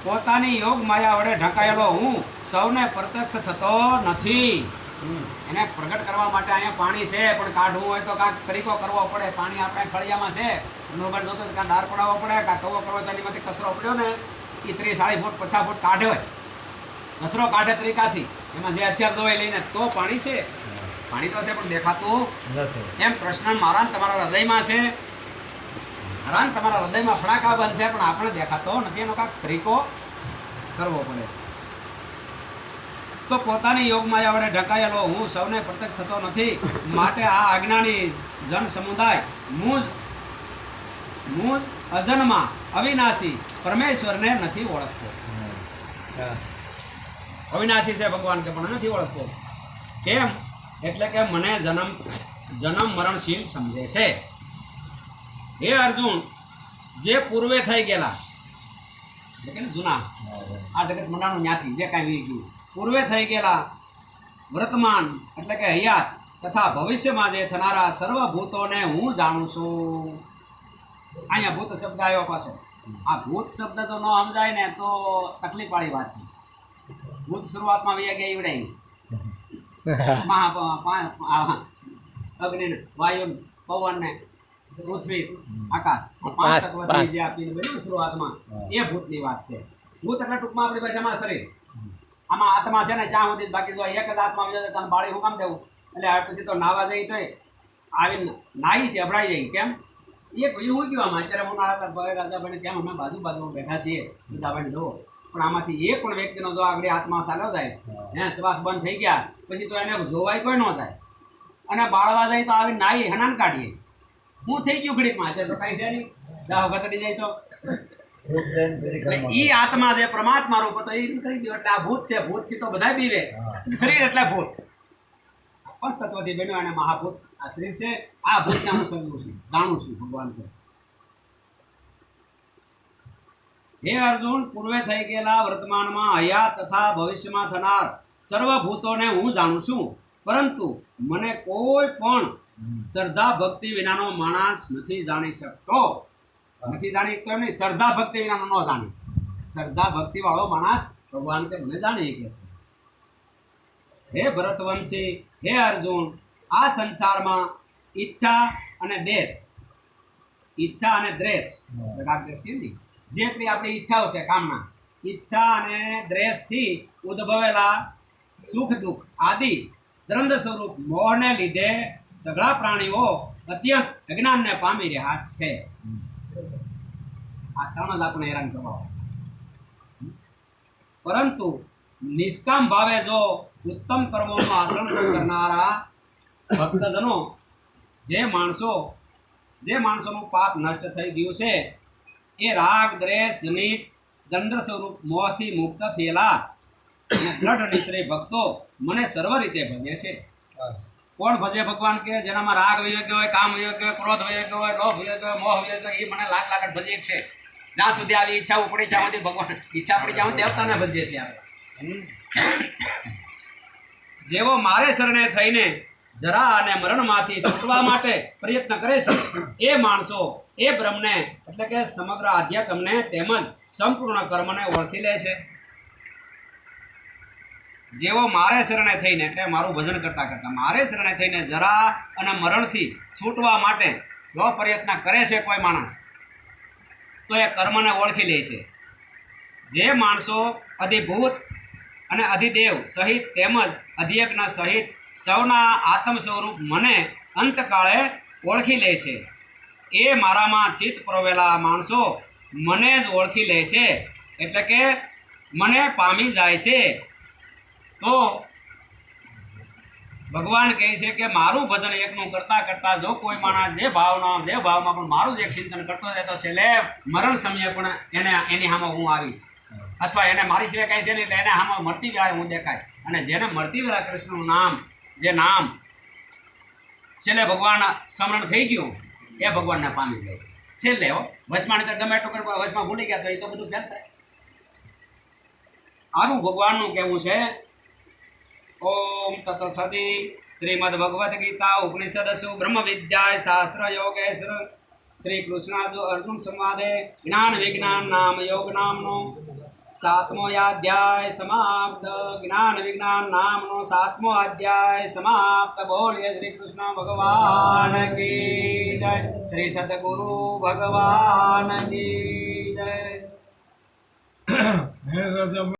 પોતાની યોગ માયા વડે ઢંકાયેલો હું સૌને પ્રત્યક્ષ થતો નથી. એને પ્રગટ કરવા માટે અહીંયા પાણી છે, પણ કાઢવું હોય તો કાંઈક તરીકો કરવો પડે. પાણી આપણે ફળિયામાં છે, નોબલ જોતો કાં દાર પડાવવો પડે, કાં કવો કરવો તો એનીમાંથી કચરો પડ્યો ને એ 30-40 ફૂટ 50 ફૂટ કાઢે હોય, કચરો કાઢે તરીકાથી. એમાં જે હથિયાર ધોવાઈ લઈને તો પાણી છે. પાણી તો છે પણ દેખાતું નથી. એમ કૃષ્ણ મારા તમારા હૃદયમાં છે, હરાન તમારા હૃદયમાં ફડાકા બંધ છે, પણ આપણે દેખાતો નથી. એનો કાંઈક તરીકો કરવો પડે. તો પોતાની યોગ માયા વડે ઢંકાયેલો હું સૌને પ્રત્યક્ષ થતો નથી, માટે આ અજ્ઞાની જન સમુદાય મુજ અજન્મા અવિનાશી પરમેશ્વરને નથી ઓળખતો. અવિનાશી છે ભગવાન કે પણ નથી ઓળખતો. કેમ? એટલે કે મને જન્મ મરણશીલ સમજે છે. હે અર્જુન, જે પૂર્વે થઈ ગયેલા એટલે કે જૂના આ જગત મંડાણું ન્યાથી જે કાંઈ વી ગયું પૂર્વે થઈ ગયેલા, વર્તમાન એટલે કે હયાત તથા ભવિષ્યમાં જે થનારા સર્વભૂતોને હું જાણું છું. અહીંયા ભૂત શબ્દ આવ્યો પાછો. આ ભૂત શબ્દ તો ન સમજાય ને તો તકલીફવાળી વાત છે. ભૂત શરૂઆતમાં વહી ગયા ઈવડાઈ અગ્નિ, વાયુ, પવન ને પૃથ્વી, આકાશ, 5 તત્વ જે આપીને બન્યું શરૂઆતમાં, એ ભૂતની વાત છે. ભૂત એટલે ટૂંકમાં આપણી ભાષામાં શરીર. આમાં આત્મા છે ને ત્યાં સુધી બાકી જો એક જ આત્મા વિચાર તને બાળી હું કામ દેવું? એટલે પછી તો નાવા જઈ તો આવીને નાહી છે, અભડાઈ જાય. કેમ? એ ભાઈ હું કહેવા આમાં અત્યારે હું રાજાભાઈ કેમ અમે બાજુમાં બેઠા છીએ દાદાભાઈ જુઓ, પણ આમાંથી એક પણ વ્યક્તિનો જો આગળ આત્મા ચાલ્યો જાય, શ્વાસ બંધ થઈ ગયા પછી તો એને જોવાય કોઈ ન જાય, અને બાળવા જાય તો આવીને નાહી હનાન કાઢીએ. હું થઈ ગયું ઘડીકમાં છે તો કાંઈ છે નહીં, જાઓ ગતડી જાય તો ઈ આત્મા જે પરમાત્મા રૂપ હતો એ કરી ગયો. એટલે આ ભૂત છે, ભૂતથી તો બધા બીવે. શરીર એટલે ભૂત, 5 તત્વથી બન્યો અને મહાભૂત આ શરીર છે. આ ભૂતને હું સમજું છું, જાણું છું ભગવાન કે. હે અર્જુન, પૂર્વે થઈ ગયેલા, વર્તમાનમાં હયાત તથા ભવિષ્યમાં થનાર સર્વભૂતોને હું જાણું છું, પરંતુ મને કોઈ પણ શ્રદ્ધા ભક્તિ વિનાનો માણસ નથી જાણી શકતો. નથી જાણી શકતો એમ નહીં, શ્રદ્ધા ભક્તિ વિનાનો ન જાણે. શ્રદ્ધા ભક્તિ વાળો માણસ ભગવાન કે મને જાણી શકે છે. હે ભરતવંશી, હે અર્જુન, આ સંસારમાં ઈચ્છા અને દ્વેષ જે કંઈ આપણી ઈચ્છાઓ છે, કામના, ઈચ્છા અને દ્વેષથી ઉદ્ભવેલા સુખ દુઃખ આદિ દ્વંદ્વ સ્વરૂપ મોહને લીધે સઘળા પ્રાણીઓ અત્યંત અજ્ઞાનને પામી રહ્યા છે. આ ત્રણ જ આપણે હેરાન કરવા. પરંતુ નિષ્કામ ભાવે જો ઉત્તમ કર્મોનું આચરણ કરનારા ભક્તજનો, જે માણસોનું પાપ નષ્ટ થઈ ગયું છે, એ રાગ દ્વેષ જનિત દ્વંદ્વ સ્વરૂપ મોહથી મુક્ત થયેલા દ્રઢ નિશ્ચય ભક્તો મને સર્વ રીતે ભજે છે. કોણ ભજે ભગવાન કે? જેનામાં રાગ વહી ગયો હોય, કામ વહી ગયો હોય, ક્રોધ વહી ગયો હોય, લોભ વહી ગયો હોય, મોહ વહી ગયો, એ મને લાખ ભજે છે. જ્યાં સુધી આવી ઈચ્છા ઉપડી ત્યાં સુધી ભગવાન, ઈચ્છા પડી ત્યાં દેવતાને ભજીએ છીએ આપણે. જેવો મારે શરણે થઈને જરા અને મરણમાંથી છૂટવા માટે પ્રયત્ન કરે છે, એ માણસો એ બ્રહ્મને એટલે કે સમગ્ર આધ્યાત્મને તેમજ સંપૂર્ણ કર્મને ઓળખી લે છે. જેવો મારે શરણે થઈને એટલે મારું ભજન કરતા મારે શરણે થઈને જરા અને મરણથી છૂટવા માટે જો પ્રયત્ન કરે છે કોઈ માણસ, તો એ કર્મને ઓળખી લે છે. જે માણસો અધિભૂત અને અધિદેવ સહિત તેમજ અધિયજ્ઞ સહિત સૌના આત્મ સ્વરૂપ મને અંતકાળે ઓળખી લે છે, એ મારામાં ચિત્ત પરોવેલા માણસો મને જ ઓળખી લે છે, એટલે કે મને પામી જાય છે. તો ભગવાન કહે છે કે મારું ભજન એકનું કરતાં કરતાં જો કોઈ માણસ જે ભાવમાં પણ મારું જ એક ચિંતન કરતો જાય તો છેલ્લે મરણ સમયે પણ એની સામે હું આવીશ, અથવા એને મારી સિવાય કાંઈ છે નહીં એટલે એને સામે મરતી વેળાએ હું દેખાય. અને જેને મરતી વેળા કૃષ્ણનું નામ છેલ્લે ભગવાન સ્મરણ થઈ ગયું એ ભગવાનને પામી જાય છે છેલ્લે. વચમાં તો ગમે એટલું કરવા વચમાં ભૂલી ગયા તો એ તો બધું ફેલ થાય. આનું ભગવાનનું કહેવું છે. ઓમ તત્સદી. શ્રીમદ ભગવદ્ ગીતા ઉપનિષદસુ બ્રહ્મ વિદ્યાય શાસ્ત્ર યોગેશ્વર શ્રી કૃષ્ણાર્જુન સંવાદે જ્ઞાન વિજ્ઞાન નામ યોગ નામનો सातमो अध्याय समाप्त। ज्ञान विज्ञान नामनो 7मो अध्याय समाप्त। बोलिए श्री कृष्ण भगवान की जय। श्री सतगुरु भगवान की जय।